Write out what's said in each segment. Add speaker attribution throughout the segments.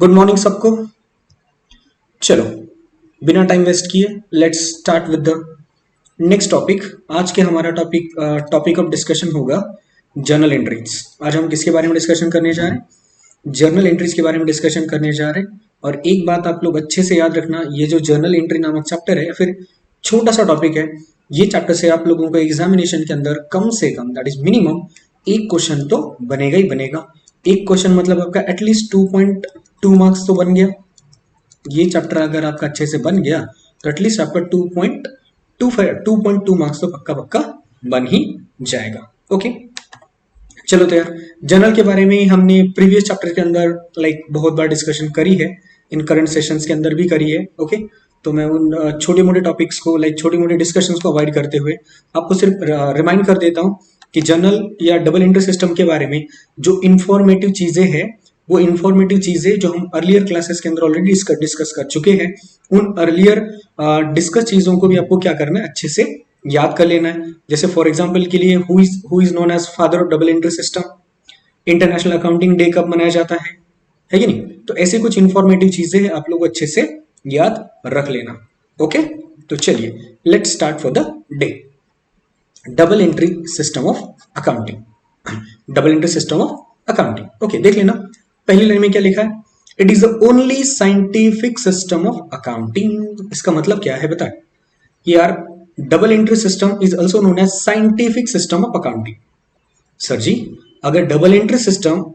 Speaker 1: Good morning सबको। चलो बिना टाइम वेस्ट किए let's start with the next topic. आज के हमारा टॉपिक ऑफ डिस्कशन होगा जर्नल एंट्रीज। आज हम किसके बारे में डिस्कशन करने जा रहे हैं? जर्नल एंट्रीज के बारे में डिस्कशन करने जा रहे हैं। और एक बात आप लोग अच्छे से याद रखना, ये जो जर्नल एंट्री नामक चैप्टर है या फिर छोटा सा टॉपिक है, ये चैप्टर से आप लोगों को एग्जामिनेशन के अंदर कम से कम दैट इज मिनिमम एक क्वेश्चन तो बनेगा ही बनेगा। एक क्वेश्चन मतलब आपका एटलीस्ट 2.2 मार्क्स तो बन गया। ये चैप्टर अगर आपका अच्छे से बन गया तो एटलीस्ट आपका 2.2 मार्क्स तो पक्का पक्का बन ही जाएगा। ओके चलो, तो यार जर्नल के बारे में हमने प्रीवियस चैप्टर के अंदर बहुत बार डिस्कशन करी है, इन करंट सेशंस के अंदर भी करी है। ओके तो मैं उन छोटे मोटे टॉपिक्स को छोटी मोटी डिस्कशंस को अवॉइड करते हुए आपको सिर्फ रिमाइंड कर देता हूँ कि जर्नल या डबल एंट्री सिस्टम के बारे में जो इंफॉर्मेटिव चीजें हैं, वो इंफॉर्मेटिव चीजें जो हम अर्लियर क्लासेस के अंदर ऑलरेडी डिस्कस कर चुके हैं, उन अर्लियर डिस्कस चीजों को भी आपको क्या करना है, अच्छे से याद कर लेना है। जैसे फॉर एग्जांपल के लिए who is known as father of double entry system, international accounting day कब मनाया जाता है कि नहीं? तो ऐसी कुछ इंफॉर्मेटिव चीजें हैं, आप लोग अच्छे से याद रख लेना। ओके तो चलिए let's start for the day. Double entry system of accounting. Double entry system of accounting, okay देख लेना। पहली लाइन में क्या लिखा है? It is the only scientific system of accounting. इसका मतलब क्या है बताए कि यार double entry system is also known as scientific system of accounting. Sir ji अगर डबल एंट्री सिस्टम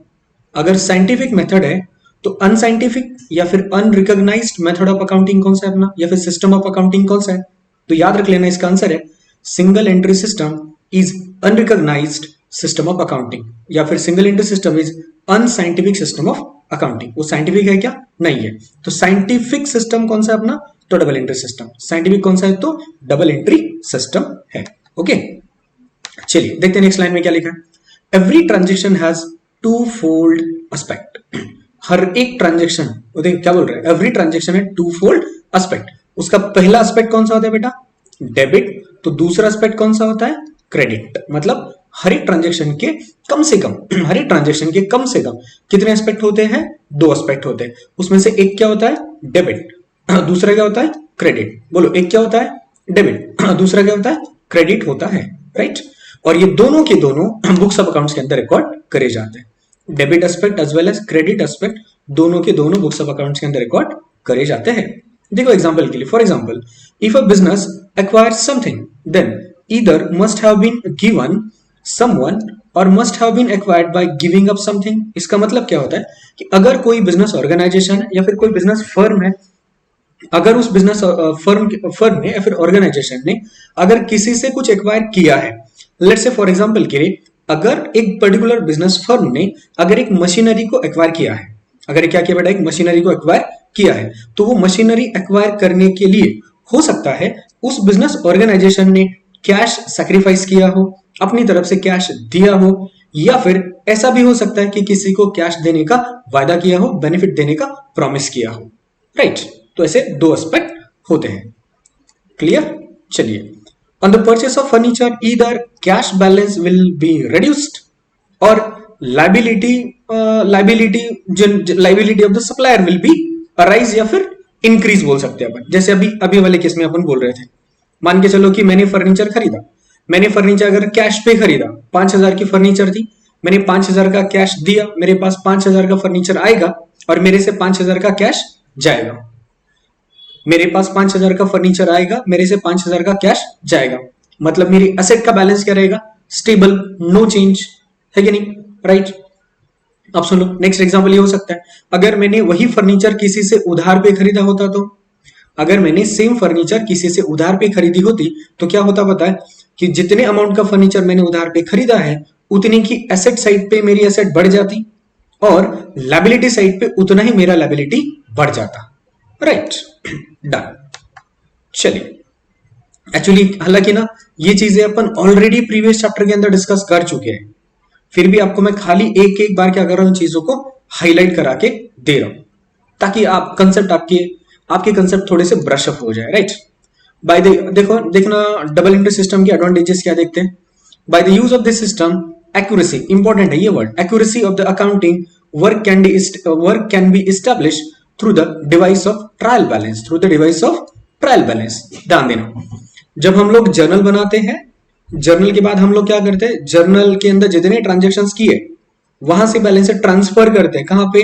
Speaker 1: अगर साइंटिफिक मेथड है तो अनसाइंटिफिक या फिर अनरिकॉग्नाइज्ड मेथड ऑफ अकाउंटिंग कौन सा है अपना, या फिर सिस्टम ऑफ अकाउंटिंग कौन सा है? तो याद रख लेना, इसका आंसर है single entry system is unrecognised system of accounting, या फिर single entry system is unscientific system of accounting. वो साइंटिफिक है क्या? नहीं है। तो साइंटिफिक सिस्टम कौन सा है अपना? तो डबल एंट्री सिस्टम। साइंटिफिक कौन सा है? तो डबल एंट्री सिस्टम है। ओके चलिए देखते हैं नेक्स्ट लाइन में क्या लिखा है। Every transaction has two fold aspect. हर एक ट्रांजेक्शन, देखिए क्या बोल रहे हैं, एवरी ट्रांजेक्शन है टू फोल्ड एस्पेक्ट। उसका पहला एस्पेक्ट कौन सा होता है बेटा? डेबिट। तो दूसरा एस्पेक्ट कौन सा होता है? क्रेडिट। मतलब हर एक ट्रांजेक्शन के कम से कम हर एक ट्रांजेक्शन के कम से कम कितने एस्पेक्ट होते हैं? दो एस्पेक्ट होते हैं। उसमें से एक क्या होता है? डेबिट। दूसरा क्या होता है? क्रेडिट। बोलो, एक क्या होता है? डेबिट। दूसरा क्या होता है? क्रेडिट होता है, राइट। और ये दोनों के दोनों बुक्स ऑफ अकाउंट्स के अंदर रिकॉर्ड करे जाते हैं। Debit aspect as well as credit aspect दोनों के दोनों बुक्स ऑफ अकाउंट्स के अंदर रिकॉर्ड करे जाते हैं। देखो एग्जांपल के लिए, for example if a business acquires something, then either must have been given someone or must have been acquired by giving up something। इसका मतलब क्या होता है कि अगर कोई बिजनेस ऑर्गेनाइजेशन है या फिर कोई बिजनेस फर्म है, अगर उस बिजनेस फर्म ने या फिर ऑर्गेनाइजेशन ने अगर किसी से कुछ एक्वायर किया है, लेट्स से फॉर एग्जांपल के लिए अगर एक पर्टिकुलर बिजनेस फर्म ने अगर एक मशीनरी को एक्वायर किया है, अगर क्या किया बेटा? एक मशीनरी को एक्वायर किया है, तो वो मशीनरी एक्वायर करने के लिए हो सकता है उस बिजनेस ऑर्गेनाइजेशन ने कैश सैक्रिफाइस किया हो, अपनी तरफ से कैश दिया हो, या फिर ऐसा भी हो सकता है कि किसी को कैश देने का वायदा किया हो, बेनिफिट देने का प्रॉमिस किया हो, राइट। तो ऐसे दो एस्पेक्ट होते हैं। क्लियर? चलिए, on the purchase of furniture either cash balance will be reduced और liability of the supplier will be arise या फिर इंक्रीज बोल सकते हैं अपन। जैसे अभी वाले केस में अपन बोल रहे थे, मान के चलो कि मैंने फर्नीचर खरीदा, मैंने फर्नीचर अगर कैश पे खरीदा, 5,000 की फर्नीचर थी, मैंने 5,000 का कैश दिया, मेरे पास 5,000 का फर्नीचर आएगा और मेरे से 5,000 का कैश जाएगा। मेरे पास 5,000 का फर्नीचर आएगा, मेरे से 5,000 का कैश जाएगा। मतलब मेरी एसेट का बैलेंस क्या रहेगा? स्टेबल, नो चेंज, है कि नहीं? राइट। अब सुनो, नेक्स्ट एग्जांपल ये हो सकता है, अगर मैंने वही फर्नीचर किसी से उधार पे खरीदा होता तो, अगर मैंने सेम फर्नीचर किसी से उधार पे खरीदी होती तो क्या होता पता है कि जितने अमाउंट का फर्नीचर मैंने उधार पे खरीदा है उतने की एसेट साइड पे मेरी एसेट बढ़ जाती और लायबिलिटी साइड पे उतना ही मेरा लायबिलिटी बढ़ जाता, राइट। डन। चलिए, एक्चुअली हालांकि ना ये चीजें अपन ऑलरेडी प्रीवियस चैप्टर के अंदर डिस्कस कर चुके हैं, फिर भी आपको मैं खाली एक एक बार क्या कर रहा हूं, चीजों को हाईलाइट करा के दे रहा हूं ताकि आप कंसेप्ट आपके कंसेप्ट थोड़े से ब्रश अप हो जाए, राइट। बाय द देखना डबल एंट्री सिस्टम के एडवांटेजेस क्या देखते हैं। By the use of this system accuracy, important है ये word, accuracy of the accounting work can be establish through the device of trial balance, through the device of trial balance. ध्यान देना, जब हम लोग जर्नल बनाते हैं, जर्नल के बाद हम लोग क्या करते हैं, जर्नल के अंदर जितने ट्रांजेक्शन्स किए वहां से बैलेंस ट्रांसफर करते हैं। कहां पे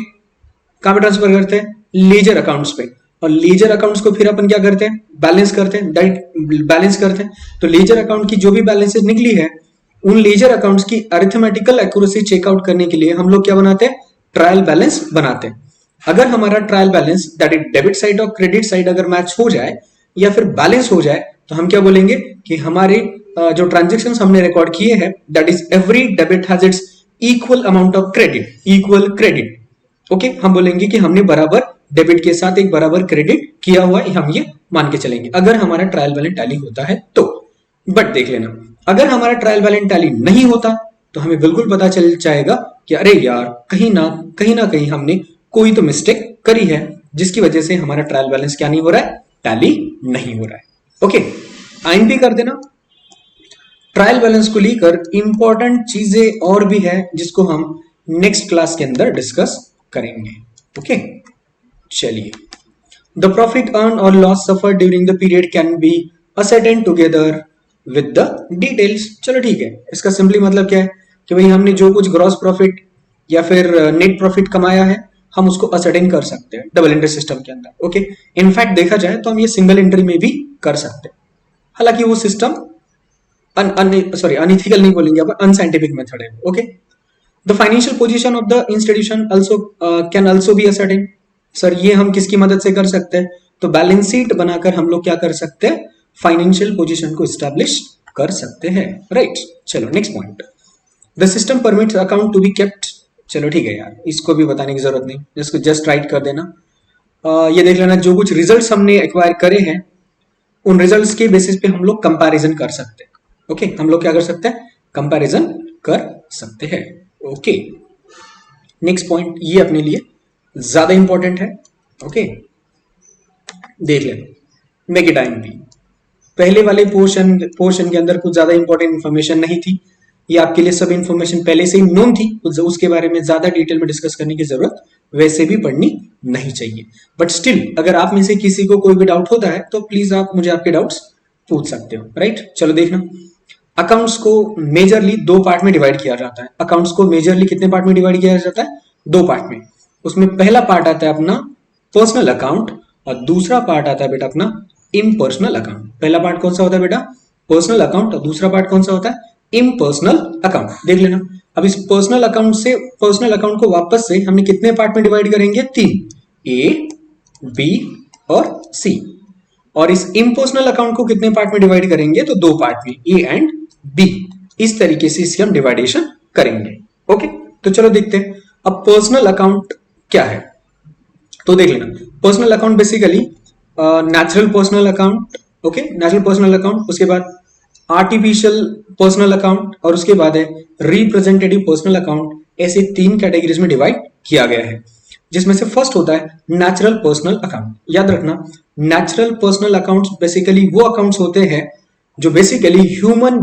Speaker 1: ट्रांसफर करते हैं, लेजर अकाउंट्स पे। और लेजर अकाउंट्स को फिर अपन क्या करते हैं, बैलेंस करते हैं, बैलेंस करते हैं। तो लेजर अकाउंट की जो भी बैलेंसेस निकली है, उन लेजर अकाउंट्स की अरिथमेटिकल एक्यूरेसी चेकआउट करने के लिए हम लोग क्या बनाते हैं, ट्रायल बैलेंस बनाते हैं। अगर हमारा trial balance that is debit side और क्रेडिट साइड अगर मैच हो जाए या फिर बैलेंस हो जाए, तो हम क्या बोलेंगे कि हमारे जो ट्रांजेक्शन्स हमने रिकॉर्ड किए हैं, that is every debit has its equal amount of credit, equal credit. Okay, हम बोलेंगे कि हमने बराबर डेबिट के साथ एक बराबर क्रेडिट किया हुआ है, हम ये मान के चलेंगे अगर हमारा ट्रायल बैलेंस टैली होता है तो। बट देख लेना, अगर हमारा ट्रायल बैलेंस टैली नहीं होता तो हमें बिल्कुल पता चल जाएगा कि अरे यार, कहीं ना कहीं हमने कोई तो मिस्टेक करी है, जिसकी वजह से हमारा ट्रायल बैलेंस क्या नहीं हो रहा है, टैली नहीं हो रहा है। ओके, आईएमपी कर देना। ट्रायल बैलेंस को लेकर इंपॉर्टेंट चीजें और भी है जिसको हम नेक्स्ट क्लास के अंदर डिस्कस करेंगे। ओके, चलिए। द प्रॉफिट अर्न और loss suffer during the period can be ascertained together with the details. चलो ठीक है, इसका सिंपली मतलब क्या है कि भाई हमने जो कुछ ग्रॉस प्रॉफिट या फिर नेट प्रॉफिट कमाया है, हम उसको असर्टेन कर सकते हैं डबल एंट्री सिस्टम के अंदर। ओके, इनफैक्ट देखा जाए तो हम ये सिंगल एंट्री में भी कर सकते हैं। हालांकि वो सिस्टम अनइथिकल नहीं बोलेंगे अपन, अनसाइंटिफिक मेथड है। Okay, the financial position of the institution also can also be ascertain. Sir ये हम किसकी मदद से कर सकते हैं, तो बैलेंस शीट बनाकर हम लोग क्या कर सकते हैं, फाइनेंशियल पोजीशन को एस्टैब्लिश कर सकते हैं। राइट, चलो next point. The system permits account to be kept. चलो ठीक है यार, इसको भी बताने की जरूरत नहीं, इसको जस्ट राइट कर देना। ये देख लेना, जो कुछ रिजल्ट्स हमने एक्वायर करे हैं, उन रिजल्ट्स के बेसिस पे हम लोग कंपैरिजन कर सकते हैं। ओके, हम लोग क्या कर सकते हैं, कंपैरिजन कर सकते हैं। ओके, नेक्स्ट पॉइंट ये अपने लिए ज्यादा इंपॉर्टेंट है। ओके, देख लेना, मेक इट आईएमपी। पहले वाले पोर्शन के अंदर कुछ ज्यादा इंपॉर्टेंट इंफॉर्मेशन नहीं थी, ये आपके लिए सब इंफॉर्मेशन पहले से ही नोन थी, उसके बारे में ज्यादा डिटेल में डिस्कस करने की जरूरत वैसे भी पड़नी नहीं चाहिए। बट स्टिल अगर आप में से किसी को कोई भी डाउट होता है तो प्लीज आप मुझे आपके डाउट्स पूछ सकते हो। राइट, चलो देखना, अकाउंट्स को मेजरली दो पार्ट में डिवाइड किया जाता है। अकाउंट्स को मेजरली कितने पार्ट में डिवाइड किया जाता है, दो पार्ट में। उसमें पहला पार्ट आता है अपना पर्सनल अकाउंट और दूसरा पार्ट आता है बेटा अपना इम्पर्सनल अकाउंट। पहला पार्ट कौन सा होता है बेटा, पर्सनल अकाउंट, और दूसरा पार्ट कौन सा होता है, इम्पर्सनल अकाउंट। देख लेना, अब इस पर्सनल अकाउंट को वापस से हमने कितने पार्ट में डिवाइड करेंगे, तीन, ए, बी और सी। और इस इम्पर्सनल अकाउंट को कितने पार्ट में डिवाइड करेंगे, तो दो पार्ट में, ए एंड बी। इस तरीके से इसकी हम डिवाइडेशन करेंगे। ओके, तो चलो देखते हैं अब पर्सनल अकाउंट क्या है। तो देख लेना, personal account basically natural personal account, okay, natural personal account, उसके बाद आर्टिफिशियल पर्सनल अकाउंट और उसके बाद है रिप्रेजेंटेटिव पर्सनल अकाउंट। ऐसे तीन कैटेगरीज में डिवाइड किया गया है, जिसमें से फर्स्ट होता है नेचुरल पर्सनल अकाउंट। याद रखना, नेचुरल पर्सनल अकाउंट्स बेसिकली वो अकाउंट्स होते हैं जो बेसिकली ह्यूमन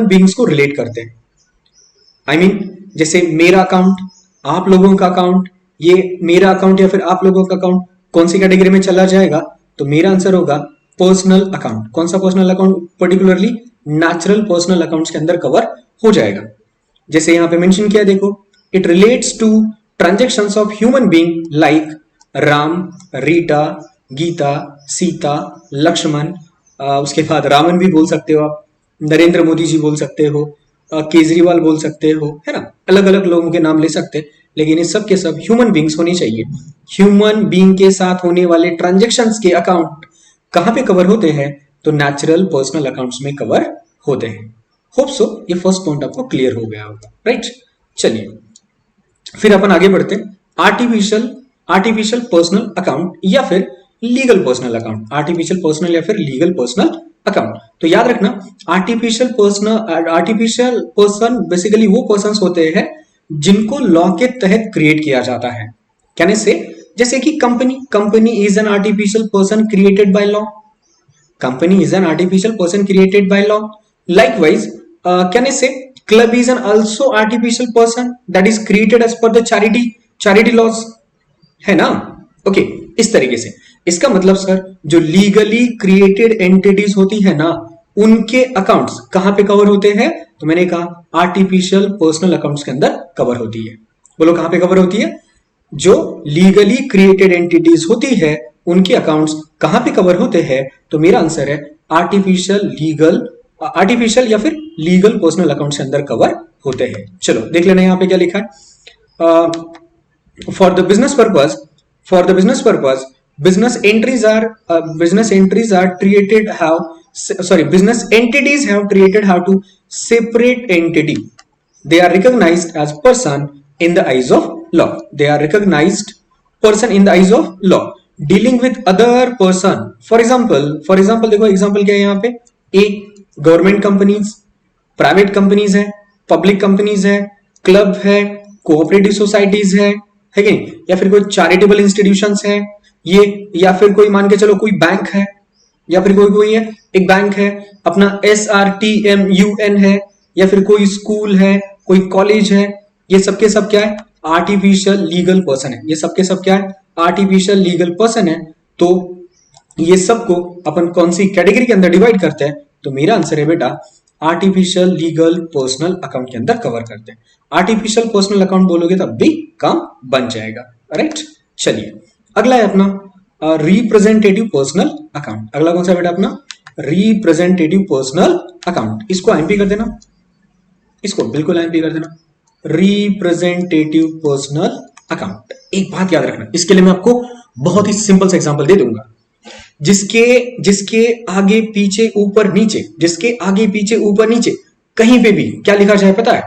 Speaker 1: बींग्स को रिलेट करते हैं। आई मीन जैसे मेरा अकाउंट, आप लोगों का अकाउंट, ये मेरा अकाउंट या फिर आप लोगों का अकाउंट कौन सी कैटेगरी में चला जाएगा, तो मेरा आंसर होगा पर्सनल अकाउंट। कौन सा personal account, particularly natural personal accounts के अंदर कवर हो जाएगा। जैसे यहां पे मेंशन किया देखो, it relates to transactions of human being like Ram, Rita, Geeta, Sita, Lakshman, उसके बाद रामन भी बोल सकते हो आप, नरेंद्र मोदी जी बोल सकते हो, केजरीवाल बोल सकते हो, है ना, अलग अलग लोगों के नाम ले सकते हैं, लेकिन ये सब के सब ह्यूमन बींग्स होने चाहिए। ह्यूमन बींग के साथ होने वाले ट्रांजेक्शंस के अकाउंट कहां पे कवर होते हैं, तो नेचुरल पर्सनल अकाउंट्स में कवर होते हैं। होप सो ये फर्स्ट पॉइंट आपको क्लियर हो गया होगा। राइट, चलिए फिर अपन आगे बढ़ते हैं। आर्टिफिशियल पर्सनल अकाउंट या फिर legal personal account, artificial personal या फिर लीगल पर्सनल अकाउंट। तो याद रखना, आर्टिफिशियल पर्सन बेसिकली वो पर्सन होते हैं जिनको लॉ के तहत क्रिएट किया जाता है। कहने से जैसे कि company is an artificial person created by law, company is an artificial person created by law. Likewise कहने से club is an also artificial person that is created as per the charity laws, है ना? Okay, इस तरीके से इसका मतलब sir जो लीगली क्रिएटेड एंटिटीज होती है ना, उनके अकाउंट्स कहां पे कवर होते हैं? तो मैंने कहा आर्टिफिशियल पर्सनल अकाउंट्स के अंदर कवर होती है। बोलो कहां पे कवर होती है? जो लीगली क्रिएटेड एंटिटीज होती है उनके अकाउंट्स कहां पे कवर होते हैं? तो मेरा आंसर है आर्टिफिशियल या फिर लीगल पर्सनल अकाउंट्स के अंदर कवर होते हैं। चलो देख लेना यहां पे क्या लिखा है। For the business purpose business entities have created how to separate entity. They are recognized as person in the eyes of law. Dealing with other person. For example देखो एग्जाम्पल क्या है यहाँ पे? ए गवर्नमेंट कंपनीज, प्राइवेट कंपनीज है, public companies है, club है, cooperative societies है कि नहीं? या फिर कोई चैरिटेबल इंस्टीट्यूशंस है ये, या फिर कोई मान के चलो कोई बैंक है, या फिर कोई है एक बैंक है अपना SRTMUN है, या फिर कोई स्कूल है, कोई कॉलेज है, ये सबके सब क्या है? आर्टिफिशियल लीगल पर्सन है। ये सबके सब क्या है? आर्टिफिशियल लीगल पर्सन है। तो ये सबको अपन कौन सी कैटेगरी के अंदर डिवाइड करते हैं? तो मेरा आंसर है बेटा आर्टिफिशियल लीगल पर्सनल अकाउंट के अंदर कवर करते हैं। आर्टिफिशियल पर्सनल अकाउंट बोलोगे तब भी काम बन जाएगा, राइट? चलिए अगला है अपना रिप्रेजेंटेटिव पर्सनल अकाउंट। अगला कौन सा बेटा? अपना रिप्रेजेंटेटिव पर्सनल अकाउंट। इसको IMP कर देना, इसको बिल्कुल IMP कर देना, रिप्रेजेंटेटिव पर्सनल अकाउंट। एक बात याद रखना, इसके लिए मैं आपको बहुत ही सिंपल सा एग्जांपल दे दूंगा। जिसके आगे पीछे ऊपर नीचे कहीं पे भी क्या लिखा जाए पता है?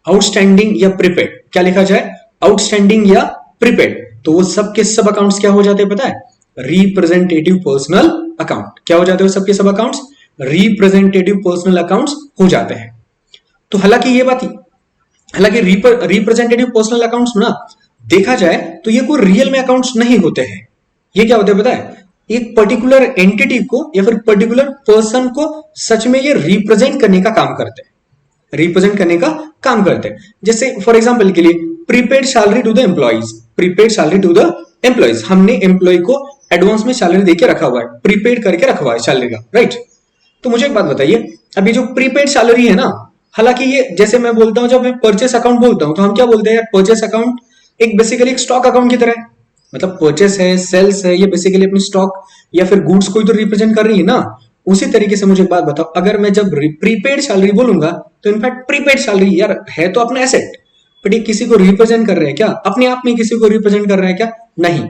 Speaker 1: आउटस्टैंडिंग या प्रीपेड। क्या लिखा जाए? आउटस्टैंडिंग या प्रीपेड। तो वो सबके सब अकाउंट्स क्या हो जाते हैं पता है? Representative personal account. क्या हो जाते हैं सबके सब अकाउंट्स? रिप्रेजेंटेटिव पर्सनल अकाउंट्स हो जाते हैं। तो हालांकि रिप्रेजेंटेटिव पर्सनल अकाउंट्स ना देखा जाए तो ये कोई रियल में अकाउंट्स नहीं होते हैं। ये क्या होते हैं पता है? एक पर्टिकुलर एंटिटी को या फिर पर्टिकुलर पर्सन को सच में ये रिप्रेजेंट करने का काम करते हैं। जैसे फॉर एग्जांपल के लिए prepaid salary to the employees. हमने एम्प्लॉय को एडवांस में सैलरी देके रखा हुआ है, प्रीपेड करके रखा हुआ है सैलरी का, राइट? तो मुझे एक बात बताइए, अभी जो प्रीपेड सैलरी है ना, हालांकि ये जैसे मैं बोलता हूं, जब मैं परचेस अकाउंट बोलता हूं तो हम क्या बोलते हैं यार? परचेस अकाउंट एक बेसिकली एक स्टॉक अकाउंट की तरह है। मतलब परचेस है, सेल्स है, ये बेसिकली अपनी स्टॉक या फिर गुड्स को ही तो रिप्रेजेंट कर रही है ना। उसी तरीके से मुझे एक बात बताओ, अगर मैं जब प्रीपेड सैलरी बोलूंगा तो इनफैक्ट प्रीपेड सैलरी यार है तो अपना एसेट, बट ये किसी को रिप्रेजेंट कर रहे हैं क्या? अपने आप में किसी को रिप्रेजेंट कर रहा है क्या? नहीं।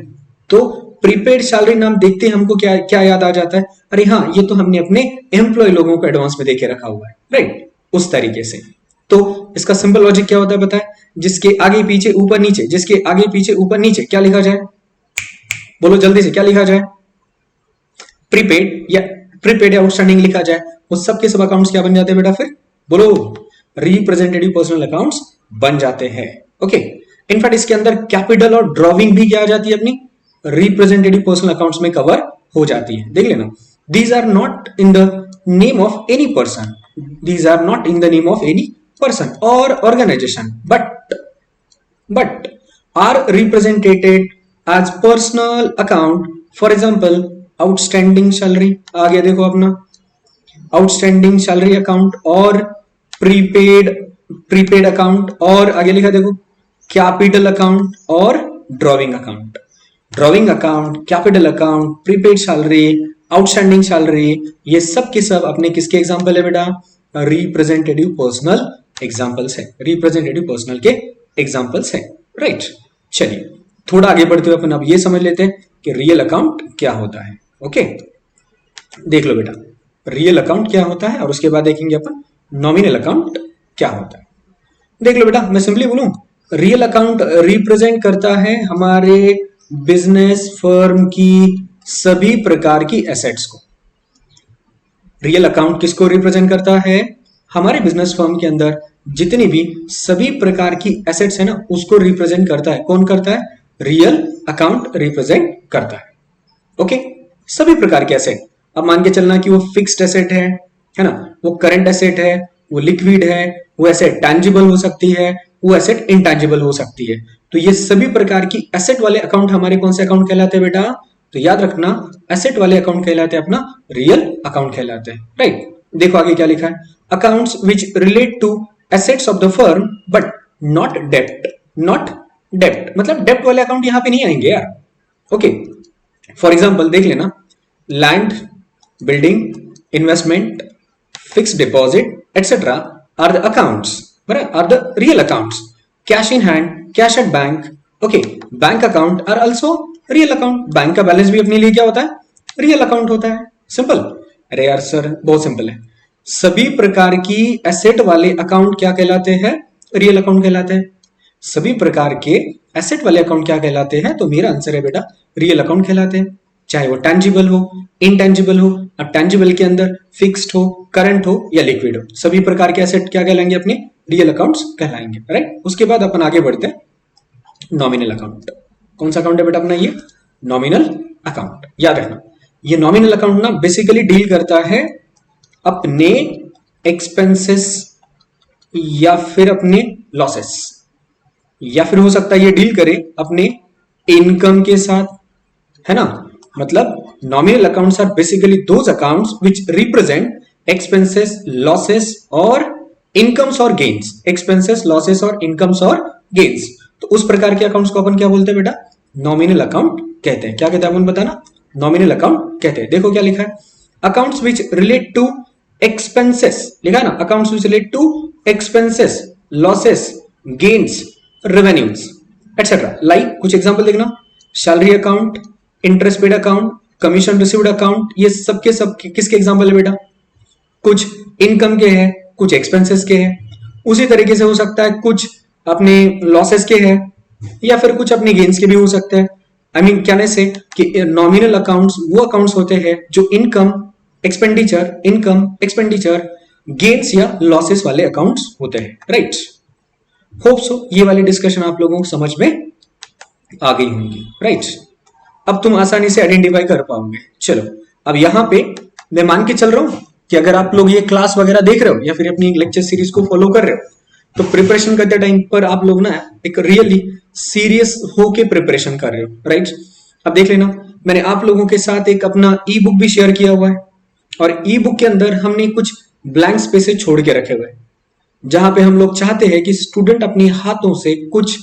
Speaker 1: तो प्रीपेड सैलरी नाम देखते हैं हमको क्या याद आ जाता है? अरे हाँ, ये तो हमने अपने एम्प्लॉय लोगों को एडवांस में देके रखा हुआ है, राइट? उस तरीके से। तो इसका सिंपल लॉजिक क्या होता है पता है? जिसके आगे पीछे ऊपर नीचे क्या लिखा जाए? बोलो जल्दी से, क्या लिखा जाए? प्रीपेड या आउटस्टैंडिंग लिखा जाए। वो सबके सब अकाउंट्स क्या बन जाते हैं बेटा? फिर बोलो रिप्रेजेंटेटिव पर्सनल अकाउंट्स बन जाते हैं। ओके, इनफैक्ट इसके अंदर कैपिटल और ड्रॉविंग भी क्या आ जाती है? अपनी रिप्रेजेंटेटिव पर्सनल अकाउंट्स में कवर हो जाती है। देख लेना, these are not in the name of any person or organization but are represented as personal account. For example, outstanding salary आ गया, देखो अपना outstanding salary account और prepaid account, और आगे लिखा देखो capital account और drawing account, capital account, prepaid salary, outstanding salary, ये सब के सब अपने किसके एग्जाम्पल है बेटा? रिप्रेजेंटेटिव पर्सनल एग्जाम्पल्स है, रिप्रेजेंटेटिव पर्सनल के एग्जाम्पल्स है, राइट? चलिए थोड़ा आगे बढ़ते हुए अपन अब ये समझ लेते हैं कि रियल अकाउंट क्या होता है। ओके, देख लो बेटा रियल अकाउंट क्या होता है, और उसके बाद देखेंगे अपन नॉमिनल अकाउंट क्या होता है। देख लो बेटा, मैं सिंपली बोलूं, रियल अकाउंट रिप्रेजेंट करता है हमारे बिजनेस फर्म की सभी प्रकार की एसेट्स को। रियल अकाउंट किसको रिप्रेजेंट करता है? हमारे बिजनेस फर्म के अंदर जितनी भी सभी प्रकार की एसेट्स है ना, उसको रिप्रेजेंट करता है। कौन करता है? रियल अकाउंट रिप्रेजेंट करता है। ओके, सभी प्रकार के एसेट। अब मान के चलना कि वो फिक्स्ड एसेट है ना, वो करंट एसेट है, वो लिक्विड है, वो एसेट टैंजिबल हो सकती है, वो एसेट इंटैंजिबल हो सकती है। तो ये सभी प्रकार की एसेट वाले अकाउंट हमारे कौन से अकाउंट कहलाते हैं बेटा? तो याद रखना, एसेट वाले अकाउंट कहलाते हैं अपना रियल अकाउंट कहलाते हैं, राइट। देखो आगे क्या लिखा है, accounts which relate to assets of the firm but not डेप्ट। नॉट डेप्ट मतलब डेप्ट वाले अकाउंट यहां पे नहीं आएंगे यार, ओके। फॉर एग्जाम्पल देख लेना, land, building, investment, fixed deposit etcetera are the accounts, are the real accounts. Cash in hand, cash at bank, okay. Bank account are also real account. Bank का balance भी अपने लिए क्या होता है? Real account होता है। सिंपल। अरे यार सर बहुत सिंपल है। सभी प्रकार की एसेट वाले अकाउंट क्या कहलाते हैं? रियल अकाउंट कहलाते हैं। सभी प्रकार के एसेट वाले अकाउंट क्या कहलाते हैं? तो मेरा आंसर है बेटा रियल अकाउंट कहलाते हैं, चाहे वो टैंजिबल हो, इनटैंजिबल हो। अब टैंजिबल के अंदर फिक्स्ड हो, करंट हो या लिक्विड हो, सभी प्रकार के एसेट क्या कहलाएंगे? अपने रियल अकाउंट्स कहलाएंगे, राइट। उसके बाद अपन आगे बढ़ते हैं नॉमिनल अकाउंट। कौन सा अकाउंट है बेटा अपना? ये नॉमिनल अकाउंट। याद रखना, ये नॉमिनल अकाउंट ना बेसिकली डील करता है अपने एक्सपेंसेस या फिर अपने लॉसेस, या फिर हो सकता है ये डील करे अपने इनकम के साथ, है ना। मतलब nominal accounts are basically those accounts which represent expenses, losses और इनकम्स और गेन्स। एक्सपेंसेस, लॉसेस और इनकम्स और गेन्स। तो उस प्रकार के अकाउंट्स को अपन क्या बोलते हैं बेटा? नॉमिनल अकाउंट कहते हैं। क्या कहते हैं अपन बताना? नॉमिनल अकाउंट कहते हैं। देखो क्या लिखा है, accounts which relate to expenses, लिखा है ना, accounts which relate to expenses, losses, gains, revenues etcetera. Like कुछ एग्जांपल देखना, salary account, interest paid account, commission received account, ये सब किसके एग्जांपल है बेटा? कुछ इनकम के हैं, कुछ एक्सपेंसेस के हैं। उसी तरीके से हो सकता है कुछ अपने लॉसेस के हैं या फिर कुछ अपने गेन्स के भी हो सकते हैं। आई मीन कहने से कि नॉमिनल अकाउंट्स वो अकाउंट्स होते हैं जो इनकम एक्सपेंडिचर, गेन्स या लॉसेस वाले अकाउंट्स होते हैं, राइट। होप सो ये वाली डिस्कशन आप लोगों को समझ में आ गई होंगी, राइट। अब तुम आसानी से आइडेंटिफाई कर पाओगे। चलो अब यहां पे मैं मान के चल रहा हूं कि अगर आप लोग ये क्लास वगैरह देख रहे हो या फिर अपनी लेक्चर सीरीज को फॉलो कर रहे हो, तो प्रिपरेशन करते टाइम पर आप लोग ना एक रियली सीरियस होके प्रिपरेशन कर रहे हो, राइट। अब देख लेना, मैंने आप लोगों के साथ एक अपना ई बुक भी शेयर किया हुआ है और ई बुक के अंदर हमने कुछ ब्लैंक स्पेसेस छोड़ के रखे हुए हैं, जहां पे हम लोग चाहते हैं कि स्टूडेंट अपने हाथों से कुछ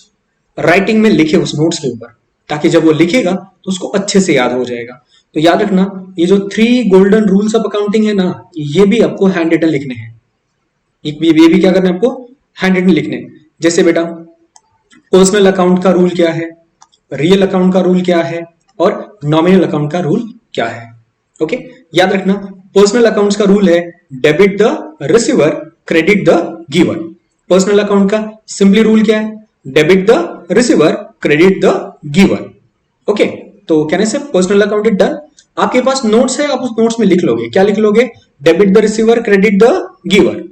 Speaker 1: राइटिंग में लिखे उस नोट्स के ऊपर, ताकि जब वो लिखेगा तो उसको अच्छे से याद हो जाएगा। तो याद रखना, ये जो 3 गोल्डन रूल्स ऑफ अकाउंटिंग है ना, ये भी आपको हैंड रिटन लिखने हैं। ये भी क्या करना है आपको? हैंड रिटन लिखने हैं। जैसे बेटा पर्सनल अकाउंट का रूल क्या है, रियल अकाउंट का रूल क्या है और नॉमिनल अकाउंट का रूल क्या है, ओके। याद रखना, पर्सनल अकाउंट्स का रूल है debit the receiver, credit the giver. Personal account का सिंपली रूल क्या है? Debit the receiver, credit the giver, okay. तो कहने से पर्सनल अकाउंट इज डन। आपके पास नोट्स है, आप उस नोट्स में लिख लोगे। क्या लिख लोगे? Debit the receiver, credit the giver.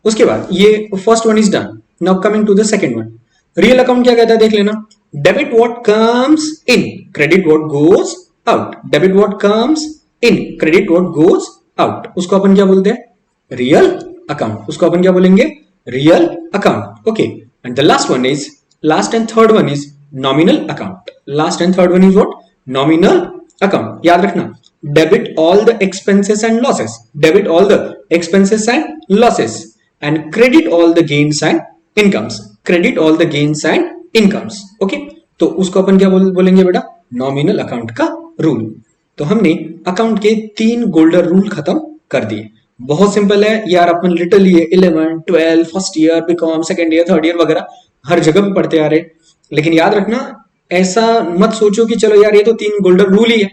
Speaker 1: उसके बाद ये first one is done. Now coming to the second one, real account क्या कहता है देख लेना, debit what comes in, credit what goes out. Debit what comes in, credit what goes out. उसको अपन क्या बोलते हैं? Real account. उसको अपन क्या बोलेंगे? Real account, okay. And the last one is, last and third one is nominal account. Last and third one is what? Nominal account. याद रखना, debit all the expenses and losses, debit all the expenses and losses and credit all the gains and incomes, credit all the gains and incomes, okay. तो उसको अपन क्या बोलेंगे बेटा? Nominal account का rule. तो हमने अकाउंट के 3 गोल्डन रूल खत्म कर दिए। बहुत सिंपल है यार, अपन literally 11, 12, first year, BCom, second year, third year वगैरह हर जगह पे पढ़ते आ रहे। लेकिन याद रखना, ऐसा मत सोचो कि चलो यार ये तो 3 गोल्डन रूल ही है,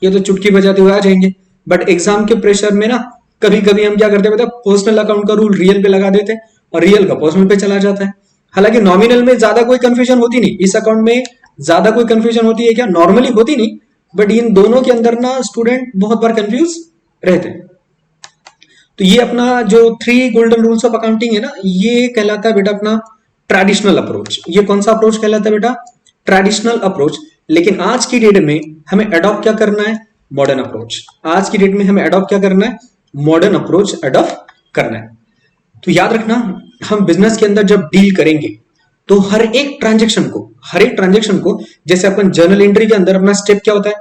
Speaker 1: ये तो चुटकी बजाते हुए आ जाएंगे। बट एग्जाम के प्रेशर में ना कभी कभी हम क्या करते हैं, पर्सनल अकाउंट का रूल रियल पे लगा देते हैं और रियल का पर्सनल पे चला जाता है। हालांकि नॉमिनल में ज्यादा कोई कंफ्यूजन होती नहीं, इस अकाउंट में ज्यादा कोई कंफ्यूजन होती है क्या? नॉर्मली होती नहीं, बट इन दोनों के अंदर ना स्टूडेंट बहुत बार कंफ्यूज रहते हैं। तो ये अपना जो 3 गोल्डन रूल्स ऑफ अकाउंटिंग है ना, ये कहलाता है बेटा अपना ट्रेडिशनल अप्रोच। ये कौन सा अप्रोच कहलाता है बेटा? Traditional approach. लेकिन आज की डेट में हमें अडॉप्ट क्या करना है? Modern approach. आज की डेट में हमें अडॉप्ट क्या करना है? मॉडर्न अप्रोच अडॉप्ट करना है। तो याद रखना, हम बिजनेस के अंदर जब डील करेंगे तो हर एक ट्रांजेक्शन को जैसे अपन जर्नल एंट्री के अंदर अपना स्टेप क्या होता है,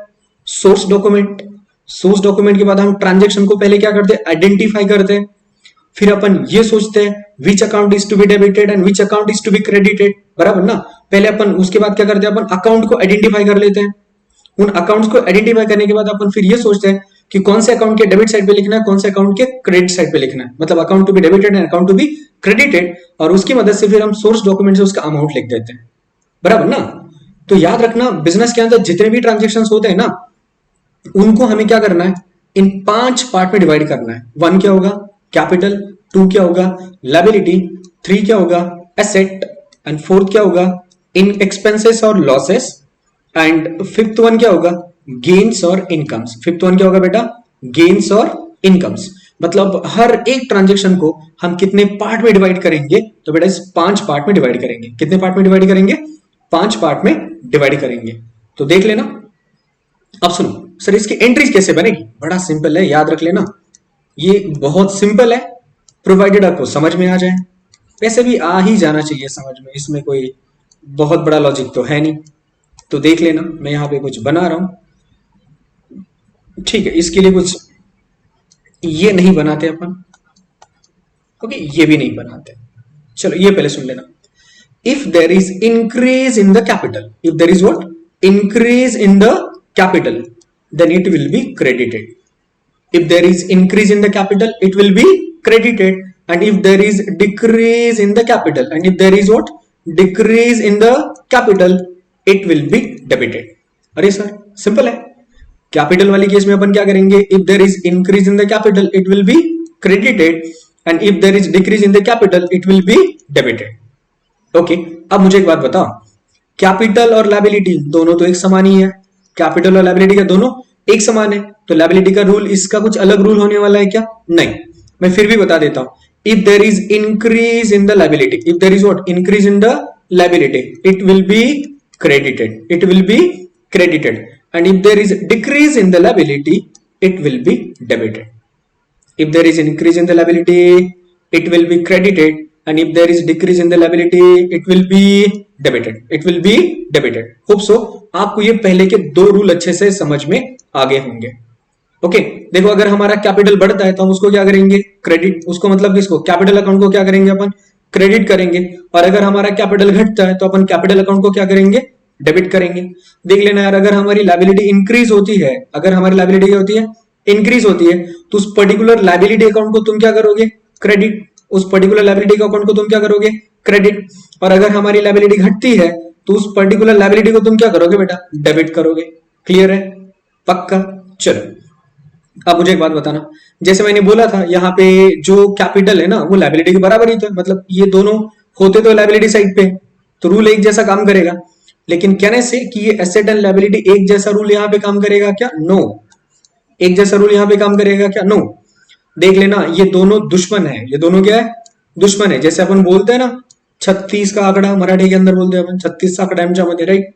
Speaker 1: सोर्स डॉक्यूमेंट के बाद हम ट्रांजेक्शन को पहले क्या करते हैं, आइडेंटिफाई करते हैं। फिर अपन ये सोचते हैं which account is to be debited and which account is to be credited, बराबर ना। पहले अपन उसके बाद क्या करते हैं, अपन अकाउंट को आइडेंटिफाई कर लेते हैं। उन अकाउंट्स को आइडेंटिफाई करने के बाद अपन फिर ये सोचते हैं कि कौन से अकाउंट के डेबिट साइड पे लिखना है, कौन से अकाउंट के क्रेडिट साइड पे लिखना है, मतलब account to be debited and account to be credited. और उसकी मदद से फिर हम सोर्स डॉक्यूमेंट से उसका अमाउंट लिख देते हैं, बराबर ना। तो याद रखना, बिजनेस के अंदर जितने भी ट्रांजेक्शन होते हैं ना, उनको हमें क्या करना है, इन 5 पार्ट में डिवाइड करना है। 1 क्या होगा, कैपिटल। 2 क्या होगा, लायबिलिटी। 3 क्या होगा, एसेट। एंड 4th क्या होगा, इन एक्सपेंसेस और लॉसेस। एंड 5th वन क्या होगा, गेन्स और इनकम्स। 5th वन क्या होगा बेटा, गेन्स और इनकम्स। मतलब हर एक ट्रांजेक्शन को हम कितने पार्ट में डिवाइड करेंगे, तो बेटा इस 5 पार्ट में डिवाइड करेंगे। कितने पार्ट में डिवाइड करेंगे, 5 पार्ट में डिवाइड करेंगे। तो देख लेना। अब सुनो सर, इसकी एंट्रीज कैसे बनेगी, बड़ा सिंपल है, याद रख लेना। ये बहुत सिंपल है, प्रोवाइडेड आपको समझ में आ जाए। वैसे भी आ ही जाना चाहिए समझ में, इसमें कोई बहुत बड़ा लॉजिक तो है नहीं। तो देख लेना, मैं यहां पे कुछ बना रहा हूं, ठीक है। इसके लिए कुछ ये नहीं बनाते अपन, ओके, ये भी नहीं बनाते। चलो ये पहले सुन लेना। If there is increase in the capital, if there is what, increase in the capital, then it will be credited. If there is increase in the capital, it will be credited. And if there is decrease in the capital, and if there is what, decrease in the capital, it will be debited. अरे sir simple है, capital वाली case में अपन क्या करेंगे, if there is increase in the capital, it will be credited, and if there is decrease in the capital, it will be debited. Okay, अब मुझे एक बात बताओ, कैपिटल और लायबिलिटी दोनों तो एक समान ही है। कैपिटल और लायबिलिटी का दोनों एक समान है, तो लायबिलिटी का रूल, इसका कुछ अलग रूल होने वाला है क्या, नहीं। मैं फिर भी बता देता हूं। If there is increase in the liability, if there is what, increase in the liability, it will be credited, it will be credited. And if there is decrease in the liability, it will be debited. If there is increase in the liability, it will be credited, and if there is decrease in the liability, it will be debited, it will be debited. Hope so आपको ये पहले के 2 rule अच्छे से समझ में आ गए होंगे। ओके, देखो अगर हमारा कैपिटल बढ़ता है तो हम उसको क्या करेंगे, क्रेडिट, उसको मतलब किसको, कैपिटल अकाउंट को क्या करेंगे अपन, क्रेडिट करेंगे। और अगर हमारा कैपिटल घटता है तो अपन कैपिटल अकाउंट को क्या करेंगे, डेबिट करेंगे। देख लेना यार, अगर हमारी लायबिलिटी इंक्रीज होती है, अगर हमारी लायबिलिटी क्या होती है, इंक्रीज होती है, तो उस पर्टिकुलर लायबिलिटी अकाउंट को तुम क्या करोगे, क्रेडिट। उस पर्टिकुलर लायबिलिटी का अकाउंट को तुम क्या करोगे, क्रेडिट। और अगर हमारी लायबिलिटी घटती है तो उस पर्टिकुलर लायबिलिटी को तुम क्या करोगे बेटा, डेबिट करोगे। क्लियर है, पक्का। चलो अब मुझे एक बात बताना, जैसे मैंने बोला था यहाँ पे जो कैपिटल है ना, वो लायबिलिटी के बराबर ही था, मतलब ये दोनों होते तो लायबिलिटी साइड पे, तो रूल एक जैसा काम करेगा। लेकिन कहने से कि ये एसेट एंड लायबिलिटी एक जैसा रूल यहाँ पे काम करेगा क्या, नो। एक जैसा रूल यहाँ पे काम करेगा क्या, नो। देख लेना, ये दोनों दुश्मन है, ये दोनों क्या है, दुश्मन है। जैसे अपन बोलते हैं ना 36 का आंकड़ा, मराठी के अंदर बोलते हैं अपन 36 आंकड़ा आमच्यामध्ये, राइट।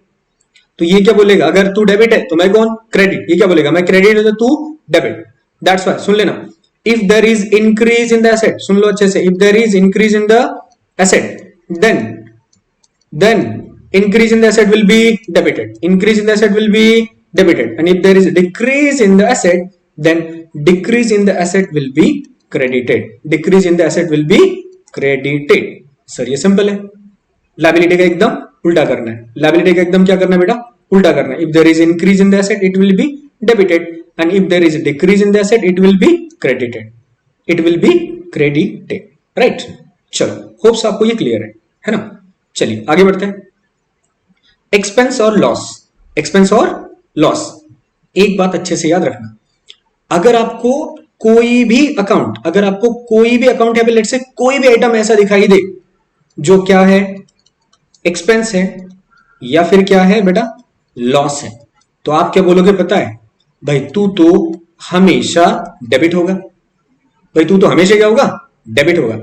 Speaker 1: तो ये क्या बोलेगा, अगर तू डेबिट है तो मैं कौन, क्रेडिट। ये क्या बोलेगा, मैं क्रेडिट है तो तू डेबिट। दैट्स व्हाई, सुन लेना, if there is increase in the asset, सुन लो अच्छे से, if there is increase in the asset, then increase in the asset will be debited, increase in the asset will be debited, and if there is decrease in the asset, then decrease in the asset will be credited, decrease in the asset will be credited. Sir ये simple है, liability का एकदम उल्टा करना है, liability का एकदम क्या करना है बेटा, उल्टा करना है। If there is increase in the asset it will be debited, and if there is decrease in the asset it will be credited, it will be credited, right. चलो होप्स आपको ये क्लियर है ना। चलिए आगे बढ़ते हैं। एक्सपेंस और लॉस, एक्सपेंस और लॉस, एक बात अच्छे से याद रखना, अगर आपको कोई भी अकाउंट, अगर आपको कोई भी अकाउंट है, लेट से कोई भी आइटम ऐसा दिखाई दे जो क्या है, एक्सपेंस है या फिर क्या है बेटा, लॉस है, तो आप क्या बोलोगे पता है, भाई तू तो हमेशा डेबिट होगा, भाई तू तो हमेशा क्या होगा, डेबिट होगा।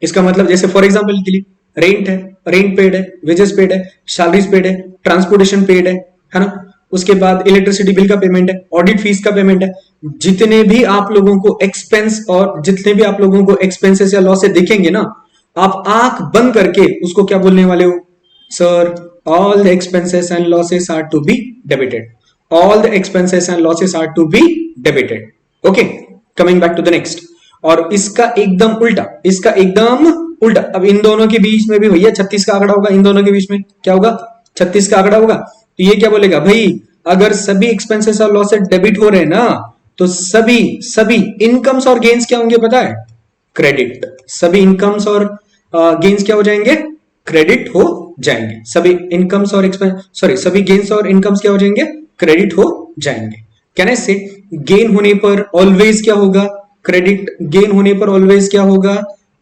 Speaker 1: इसका मतलब जैसे फॉर एग्जांपल के लिए रेंट है, रेंट पेड है, वेजेस पेड है, सैलरीज पेड है, ट्रांसपोर्टेशन पेड है ना, उसके बाद इलेक्ट्रिसिटी बिल का पेमेंट है, ऑडिट फीस का पेमेंट है। जितने भी आप लोगों को एक्सपेंस और जितने भी आप लोगों को एक्सपेंसेस या लॉसेस दिखेंगे ना, आप आंख बंद करके उसको क्या बोलने वाले हो? Sir, all the expenses and losses are to be debited. All the expenses and losses are to be debited. Okay, coming back to the next. और इसका एकदम उल्टा, इसका एकदम उल्टा। अब इन दोनों के बीच में भी भैया 36 का आंकड़ा होगा। इन दोनों के बीच में क्या होगा? 36 का आंकड़ा होगा। तो ये क्या बोलेगा भाई, अगर सभी एक्सपेंसेस और लॉसेस डेबिट हो रहे हैं ना, तो सभी सभी इनकम्स और गेन्स क्या होंगे पता है? क्रेडिट। सभी इनकम्स और गेन्स क्या हो जाएंगे? क्रेडिट हो जाएंगे। सभी इनकम्स और सभी गेन्स और इनकम्स क्या हो जाएंगे? क्रेडिट हो जाएंगे। कैन आई से गेन होने पर ऑलवेज क्या होगा? क्रेडिट। गेन होने पर ऑलवेज क्या होगा?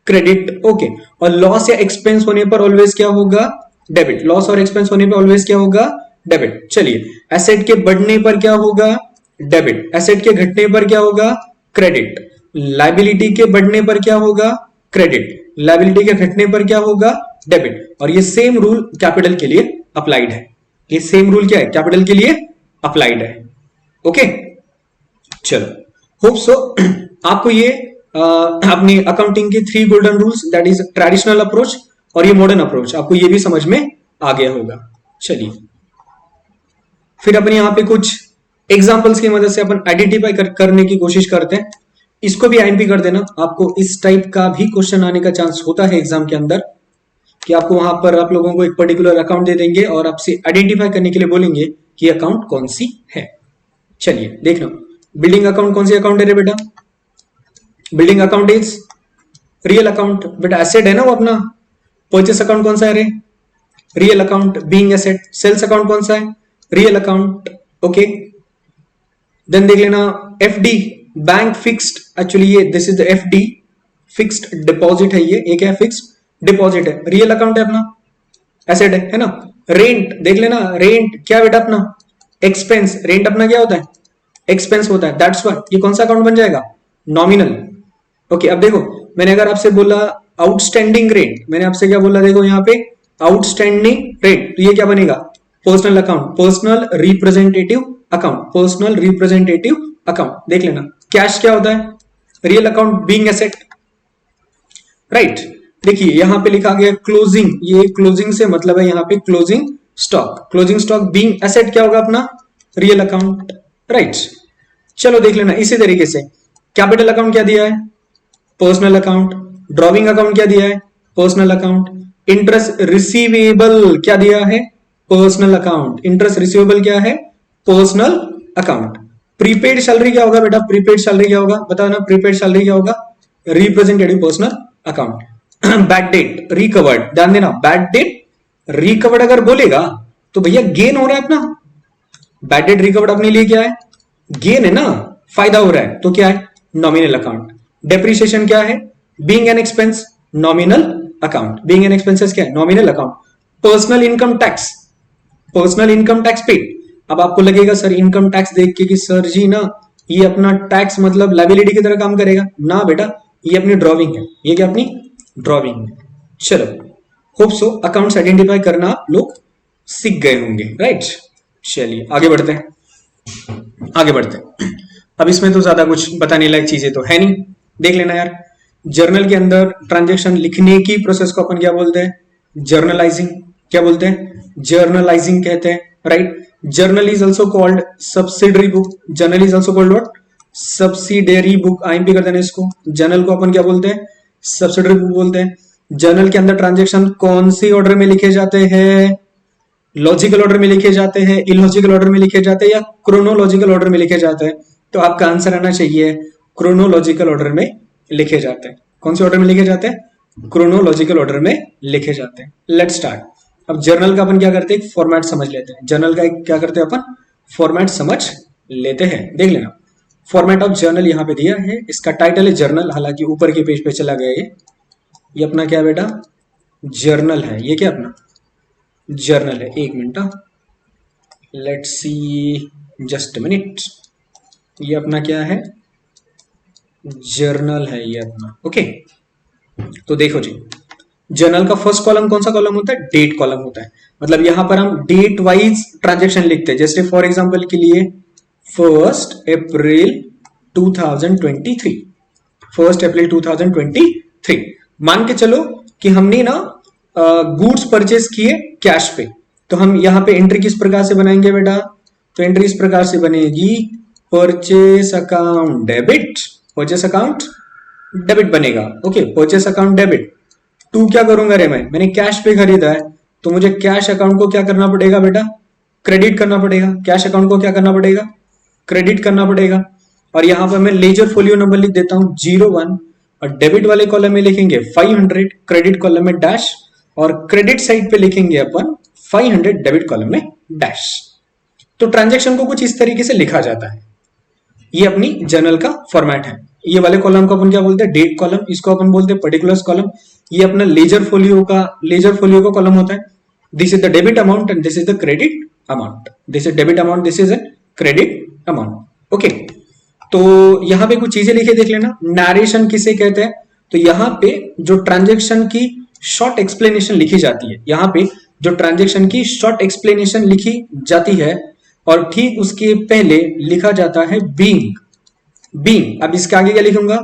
Speaker 1: क्रेडिट। ओके। और लॉस या एक्सपेंस होने पर ऑलवेज क्या होगा? डेबिट। लॉस और एक्सपेंस होने पर ऑलवेज क्या होगा? डेबिट। चलिए, एसेट के बढ़ने पर क्या होगा? डेबिट। एसेट के घटने पर क्या होगा? क्रेडिट। लाइबिलिटी के बढ़ने पर क्या होगा? क्रेडिट। लाइबिलिटी के घटने पर क्या होगा? डेबिट। और ये सेम रूल कैपिटल के लिए अप्लाइड है। ये सेम रूल क्या है? कैपिटल के लिए अप्लाइड है। ओके, चलो, होप सो आपको ये अपनी अकाउंटिंग के 3 golden rules, that is traditional approach और ये मॉडर्न अप्रोच, आपको ये भी समझ में आ गया होगा। चलिए, फिर अपन यहाँ पे कुछ एग्जांपल्स की मदद से अपन आइडेंटिफाई करने की कोशिश करते हैं। इसको भी आईएमपी कर देना। आपको इस टाइप का भी क्वेश्चन आने का चांस होता है एग्जाम के अंदर, कि आपको वहां पर आप लोगों को एक पर्टिकुलर अकाउंट दे देंगे और आपसे आइडेंटिफाई करने के लिए बोलेंगे कि अकाउंट कौन सी है। चलिए देखना, बिल्डिंग अकाउंट कौन सी अकाउंट है रे बेटा? Building account is real account. बेटा एसेट है ना वो अपना। परचेस अकाउंट कौन सा है रे? Real account, being asset. Sales account कौन सा है? Real account. ओके, देन देख लेना एफडी, बैंक फिक्स्ड। एक्चुअली ये this is the FD, fixed deposit है। ये क्या है? फिक्स्ड डिपॉजिट है, रियल अकाउंट है अपना, एसेट है ना। रेंट देख लेना, रेंट क्या बेटा अपना? एक्सपेंस। रेंट अपना क्या होता है? एक्सपेंस होता है। दैट्स व्हाई ये कौन सा अकाउंट बन जाएगा? नॉमिनल। ओके, अब देखो, मैंने अगर आपसे बोला आउटस्टैंडिंग रेंट, मैंने आपसे क्या बोला? देखो यहाँ पे आउटस्टैंडिंग रेंट, तो ये क्या बनेगा? Personal account, personal representative account, personal representative account. देख लेना, कैश क्या होता है? Real account, being asset, right. देखिए यहाँ पे लिखा गया क्लोजिंग, ये क्लोजिंग से मतलब है यहाँ पे closing stock. Closing stock being asset क्या होगा अपना? Real account, right. चलो देख लेना इसी तरीके से, कैपिटल अकाउंट क्या दिया है? Personal account. ड्रॉविंग अकाउंट क्या दिया है? Personal account. इंटरेस्ट रिसीवेबल क्या दिया है? Personal account. इंटरेस्ट रिसीवेबल क्या है? Personal account. प्रीपेड सैलरी क्या होगा बेटा? प्रीपेड सैलरी क्या होगा? बताओ ना, प्रीपेड सैलरी क्या होगा? Representative personal account. Bad debt recovered, ध्यान देना, बैड डेट रिकवर्ड अगर बोलेगा तो भैया गेन हो रहा है अपना। बैड डेट रिकवर्ड अपने लिए क्या है? गेन है ना, फायदा हो रहा है, तो क्या है? Nominal account. डेप्रिसिएशन क्या है? Being an expense, nominal account. Being an expenses क्या है? Nominal account. Personal income tax, personal income tax paid. अब आपको लगेगा सर इनकम टैक्स देख के कि सर जी ना ये अपना टैक्स मतलब लायबिलिटी की तरह काम करेगा। ना बेटा, ये अपनी ड्रॉविंग है। ये क्या अपनी ड्रॉविंग है। चलो, होप सो अकाउंट्स आइडेंटिफाई करना आप लोग सीख गए होंगे, राइट। चलिए आगे बढ़ते हैं, आगे बढ़ते हैं। अब इसमें तो ज्यादा कुछ बताने लायक चीजें तो है नहीं। देख लेना यार, जर्नल के अंदर ट्रांजेक्शन लिखने की प्रोसेस को अपन क्या बोलते हैं? जर्नलाइजिंग। क्या बोलते हैं? जर्नलाइजिंग कहते हैं, right. Journal is also called subsidiary book. Journal is also called what? Subsidiary book. IMP कर देना इसको। जर्नल को अपन क्या बोलते हैं? सब्सिडरी बुक बोलते हैं। जर्नल के अंदर ट्रांजेक्शन कौन सी ऑर्डर में लिखे जाते हैं? लॉजिकल ऑर्डर में लिखे जाते हैं, इलॉजिकल ऑर्डर में लिखे जाते हैं, या क्रोनोलॉजिकल ऑर्डर में लिखे जाते हैं? तो आपका आंसर आना चाहिए क्रोनोलॉजिकल ऑर्डर में लिखे जाते हैं। कौन से ऑर्डर में लिखे जाते हैं? क्रोनोलॉजिकल ऑर्डर में लिखे जाते हैं। Let's start. अब जर्नल का अपन क्या करते हैं? फॉर्मेट समझ लेते हैं। जर्नल का क्या करते हैं अपन? फॉर्मेट समझ लेते हैं। देख लेना, फॉर्मेट ऑफ जर्नल यहाँ पे दिया है। इसका टाइटल है जर्नल, हालांकि ऊपर के पेज पे चला गया ये अपना क्या बेटा? जर्नल है। ये क्या अपना जर्नल है? एक minute, let's see, just minute. ये अपना क्या है? जर्नल है ये अपना। ओके, तो देखो जी, जर्नल का फर्स्ट कॉलम कौन सा कॉलम होता है? डेट कॉलम होता है। मतलब यहां पर हम डेट वाइज ट्रांजेक्शन लिखते हैं। जैसे फॉर एग्जांपल के लिए 1 अप्रैल 2023, 1 अप्रैल 2023। मान के चलो कि हमने ना गुड्स परचेस किए कैश पे, तो हम यहाँ पे एंट्री किस प्रकार से बनाएंगे बेटा? तो एंट्री इस प्रकार से बनेगी, purchase account debit, purchase account debit बनेगा। ओके, परचेस अकाउंट डेबिट टू क्या करूंगा रे? मैंने कैश पे खरीदा है, तो मुझे कैश अकाउंट को क्या करना पड़ेगा बेटा? क्रेडिट करना पड़ेगा। कैश अकाउंट को क्या करना पड़ेगा? क्रेडिट करना पड़ेगा। और यहां पर मैं लेजर फोलियो नंबर लिख देता हूं 01, और डेबिट वाले कॉलम में लिखेंगे 500, क्रेडिट कॉलम में डैश, और क्रेडिट साइड पे लिखेंगे अपन 500, डेबिट कॉलम में डैश। तो ट्रांजेक्शन को कुछ इस तरीके से लिखा जाता है। ये अपनी जर्नल का फॉर्मेट है। ये वाले कॉलम को अपन क्या बोलते हैं? Date column. इसको अपन बोलते हैं पर्टिकुलर्स कॉलम। ये अपना लेजर फोलियो का कॉलम होता है। This is the debit amount and this is the credit amount. This is debit amount, this is a credit amount. Okay, तो यहां पे कुछ चीजें लिखे देख लेना। नरेशन किसे कहते हैं? तो यहां पे जो ट्रांजेक्शन की शॉर्ट एक्सप्लेनेशन लिखी जाती है, यहां पे जो ट्रांजेक्शन की शॉर्ट एक्सप्लेनेशन लिखी जाती है, और ठीक उसके पहले लिखा जाता है बीइंग। अब इसके आगे क्या लिखूंगा?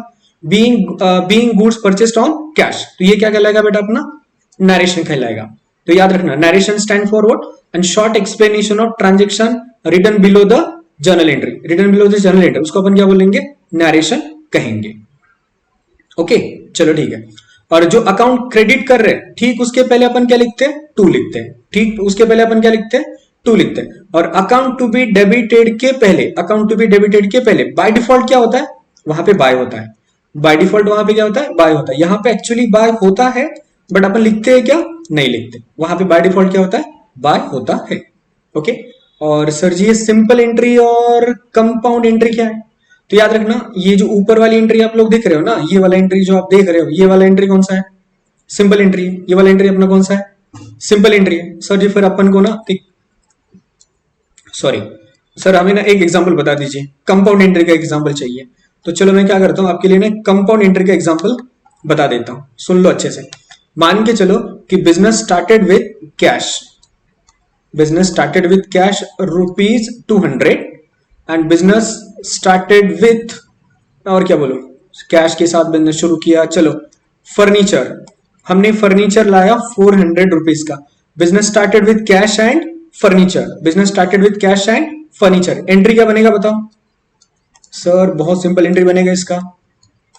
Speaker 1: Being goods purchased on cash. तो ये क्या कहलाएगा बेटा? अपना नरेशन कहलाएगा। तो याद रखना, narration stand for what? And short explanation of transaction written below the journal entry. Written below the journal entry, उसको अपन क्या बोलेंगे? नरेशन कहेंगे। ओके, चलो ठीक है। और जो अकाउंट क्रेडिट कर रहे हैं, ठीक उसके पहले अपन क्या लिखते हैं? टू लिखते हैं। ठीक उसके पहले अपन क्या लिखते हैं? टू लिखते हैं। और अकाउंट टू बी डेबिटेड के पहले बाय डिफॉल्ट क्या होता है? वहां पे बाय होता है। बाय डिफॉल्ट वहां पे क्या होता है? बाय होता है। यहां पे एक्चुअली बाय होता है, बट अपन लिखते हैं क्या? नहीं लिखते। वहां पे बाय डिफॉल्ट क्या होता है? बाय होता है। ओके, और सर जी ये सिंपल एंट्री और कंपाउंड एंट्री क्या है? तो याद रखना, ये जो ऊपर वाली एंट्री आप लोग देख रहे हो ना, ये वाला एंट्री जो आप देख रहे हो, ये वाला एंट्री कौन सा है? सिंपल एंट्री है। ये वाला एंट्री अपना कौन सा है? सिंपल एंट्री है। सर जी फिर अपन को ना सॉरी सर, हमें ना एक एग्जांपल बता दीजिए, कंपाउंड एंट्री का एग्जांपल चाहिए। तो चलो मैं क्या करता हूं, आपके लिए ना कंपाउंड एंट्री का एग्जांपल बता देता हूं, सुन लो अच्छे से। मान के चलो कि business started with cash, ₹200, and business started with, और क्या बोलो, कैश के साथ बिजनेस शुरू किया। चलो फर्नीचर, हमने फर्नीचर लाया ₹400 का। Business started with cash and furniture. Entry क्या बनेगा बताओ सर? बहुत सिंपल एंट्री बनेगा इसका,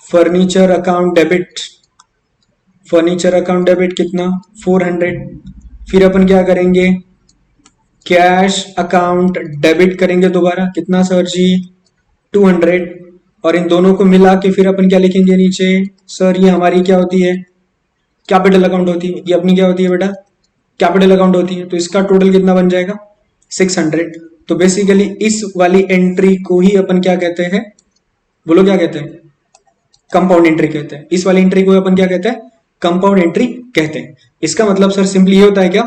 Speaker 1: फर्नीचर अकाउंट डेबिट कितना? 400। फिर अपन क्या करेंगे? कैश अकाउंट डेबिट करेंगे दोबारा, कितना सर जी? 200। और इन दोनों को मिला के फिर अपन क्या लिखेंगे नीचे? सर ये हमारी क्या होती है? कैपिटल अकाउंट होती है। ये अपनी क्या होती है बेटा? कैपिटल अकाउंट होती है। तो इसका टोटल कितना बन जाएगा? 600। तो बेसिकली इस वाली एंट्री को ही अपन क्या कहते हैं? बोलो क्या कहते हैं? कंपाउंड एंट्री कहते हैं। इस वाली एंट्री को अपन क्या कहते हैं? कंपाउंड एंट्री कहते हैं। इसका मतलब सर सिंपली ये होता है क्या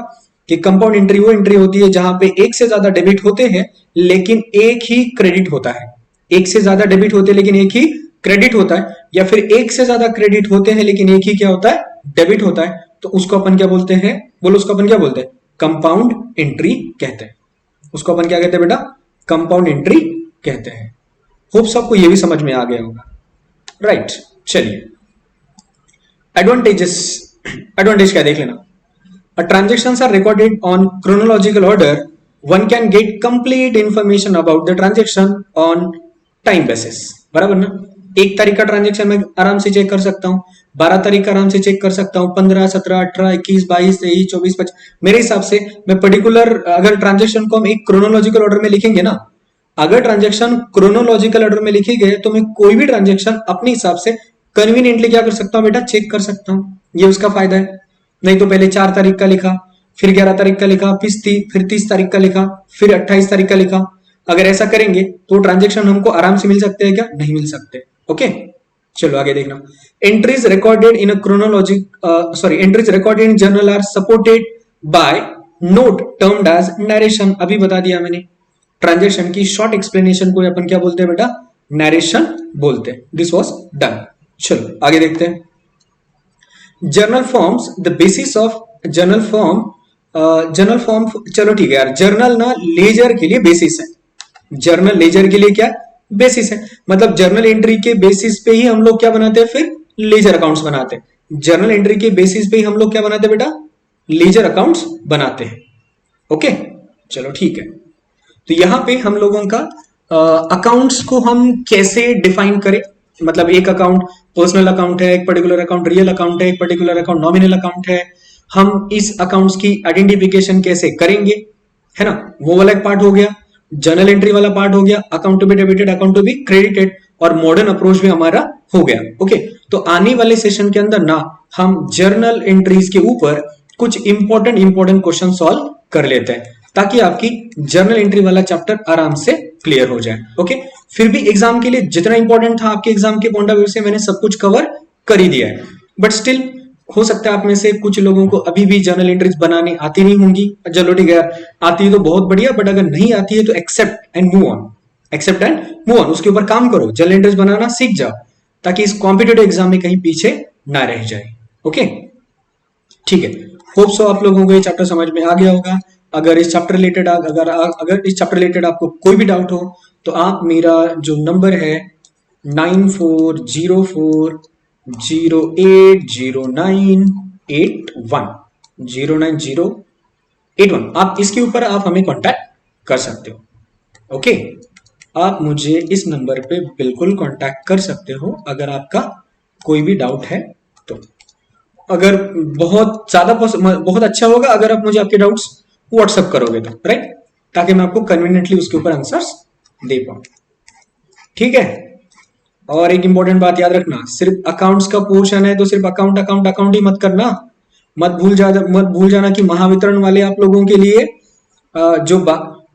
Speaker 1: कि कंपाउंड एंट्री वो एंट्री होती है जहां पे एक से ज्यादा डेबिट होते हैं लेकिन एक ही क्रेडिट होता है। एक से ज्यादा डेबिट होते हैं लेकिन एक ही क्रेडिट होता है, या फिर एक से ज्यादा क्रेडिट होते हैं लेकिन एक ही क्या होता है? डेबिट होता है। तो उसको अपन क्या बोलते हैं? बोलो उसको अपन क्या बोलते हैं? कंपाउंड एंट्री कहते हैं। उसको अपन क्या कहते हैं बेटा? कंपाउंड एंट्री कहते हैं। होप सबको ये भी समझ में आ गया होगा, राइट? चलिए एडवांटेज क्या देख लेना। Transactions are recorded on chronological order. One can get complete information about the transaction on time basis. बराबर ना? 1 तारीख का ट्रांजेक्शन मैं आराम से चेक कर सकता हूँ, 12 तारीख का आराम से चेक कर सकता हूँ, 15, 17, 18, 21, 22, 23, 24, 25। मेरे हिसाब से मैं पर्टिकुलर, अगर ट्रांजेक्शन को हम एक क्रोनोलॉजिकल ऑर्डर में लिखेंगे ना, अगर ट्रांजेक्शन क्रोनोलॉजिकल ऑर्डर में लिखी गए तो मैं कोई भी ट्रांजेक्शन अपने हिसाब से कन्वीनियंटली क्या कर सकता हूँ बेटा? चेक कर सकता हूँ। ये उसका फायदा है। नहीं तो पहले 4 तारीख का लिखा, फिर 11 तारीख का लिखा, फिर 30 तारीख का लिखा, फिर 28 तारीख का लिखा। अगर ऐसा करेंगे तो ट्रांजेक्शन हमको आराम से मिल सकते हैं क्या? नहीं मिल सकते। ओके, चलो आगे देखना। Entries recorded in journal are supported by note termed as narration. अभी बता दिया मैंने, ट्रांजेक्शन की शॉर्ट एक्सप्लेनेशन को अपन क्या बोलते हैं बेटा? नरेशन बोलते हैं। This was done. चलो आगे देखते हैं। Journal forms the basis of journal form, चलो ठीक है यार, जर्नल ना लेजर के लिए बेसिस है। जर्नल लेजर के लिए क्या बेसिस है, मतलब जर्नल एंट्री के बेसिस पे ही हम लोग क्या बनाते हैं, फिर लेजर अकाउंट्स बनाते हैं। जर्नल एंट्री के बेसिस पे ही हम लोग क्या बनाते हैं बेटा, लेजर अकाउंट्स बनाते हैं। ओके, चलो ठीक है। तो यहां पे हम लोगों का अकाउंट्स को हम कैसे डिफाइन करें, मतलब एक अकाउंट पर्सनल अकाउंट है, एक पर्टिकुलर अकाउंट रियल अकाउंट है, एक पर्टिकुलर अकाउंट नॉमिनल अकाउंट है, हम इस अकाउंट्स की आइडेंटिफिकेशन कैसे करेंगे, है ना, वो वाला एक पार्ट हो गया। जर्नल एंट्री वाला पार्ट हो गया, account to be debited, account to be credited, और मॉडर्न अप्रोच भी हमारा हो गया। ओके, तो आने वाले सेशन के अंदर ना हम जर्नल एंट्रीज के ऊपर कुछ इंपॉर्टेंट क्वेश्चन सॉल्व कर लेते हैं, ताकि आपकी जर्नल एंट्री वाला चैप्टर आराम से क्लियर हो जाए। ओके, फिर भी एग्जाम के लिए जितना इंपॉर्टेंट था आपके एग्जाम के पॉइंट ऑफ व्यू से मैंने सब कुछ कवर कर ही दिया है, बट स्टिल हो सकता है आप में से कुछ लोगों को अभी भी जर्नल एंट्रीज बनानी आती नहीं होंगी। चलो ठीक है, आती है तो बहुत बढ़िया, बट अगर नहीं आती है तो accept and move on, accept and move on, उसके ऊपर काम करो, जर्नल एंट्रीज बनाना सीख जाओ, ताकि इस कॉम्पिटेटिव एग्जाम में कहीं पीछे ना रह जाए। ओके, ठीक है, होप सो आप लोगों को ये चैप्टर समझ में आ गया होगा। अगर इस चैप्टर रिलेटेड अगर इस चैप्टर रिलेटेड आपको कोई भी डाउट हो तो आप मेरा जो नंबर है 9404080981 आप इसके ऊपर आप हमें कांटेक्ट कर सकते हो। ओके, आप मुझे इस नंबर पे बिल्कुल कांटेक्ट कर सकते हो अगर आपका कोई भी डाउट है तो। अगर बहुत ज्यादा बहुत अच्छा होगा अगर आप मुझे आपके डाउट्स व्हाट्सएप करोगे तो, राइट, ताकि मैं आपको कन्वीनियंटली उसके ऊपर आंसर्स दे पाऊं। ठीक है, और एक इंपॉर्टेंट बात याद रखना, सिर्फ अकाउंट्स का पोर्शन है तो सिर्फ अकाउंट अकाउंट अकाउंट ही मत करना। मत भूल जाना कि महावितरण वाले आप लोगों के लिए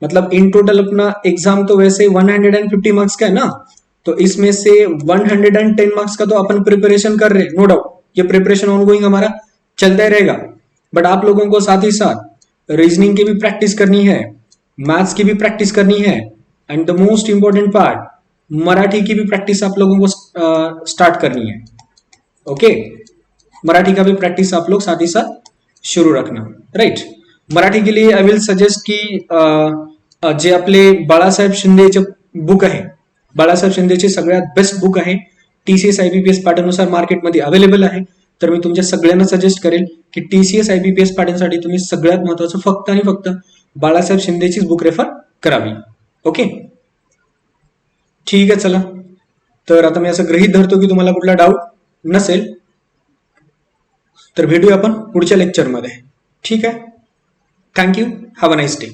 Speaker 1: मतलब इन टोटल अपना एग्जाम तो वैसे 150 मार्क्स का है ना, तो इसमें से 110 मार्क्स का तो अपन प्रिपरेशन कर रहे हैं, नो डाउट, ये प्रिपरेशन ऑनगोइंग हमारा चलता ही रहेगा, बट आप लोगों को साथ ही साथ रीजनिंग की भी प्रैक्टिस करनी है, मैथ्स की भी प्रैक्टिस करनी है, and the most important part Marathi की भी प्रैक्टिस आप लोगों को स्टार्ट करनी है। ओके, मराठी का भी प्रैक्टिस आप लोग साथ ही साथ शुरू रखना, राइट। मराठी के लिए आई विल सजेस्ट की जे आपले बाळासाहेब शिंदेचे बुक आहे, बाळासाहेब शिंदेचे सगळ्यात बेस्ट बुक आहे, टीसीएस आयबीपीएस पॅटर्ननुसार मार्केटमध्ये अवेलेबल आहे, तर मी तुमच्या सगळ्यांना सजेस्ट करेल की टीसीएस आयबीपीएस पॅटर्नसाठी तुम्ही सगळ्यात महत्वाचं फक्त आणि फक्त बाळासाहेब शिंदेचीच बुक रेफर करावी। ओके, ठीक आहे, चला तर आता मी असं गृहीत धरतो की तुम्हाला कुठला डाऊट नसेल, तर भेटूया आपण पुढच्या लेक्चरमध्ये। ठीक आहे, thank you, have a nice day.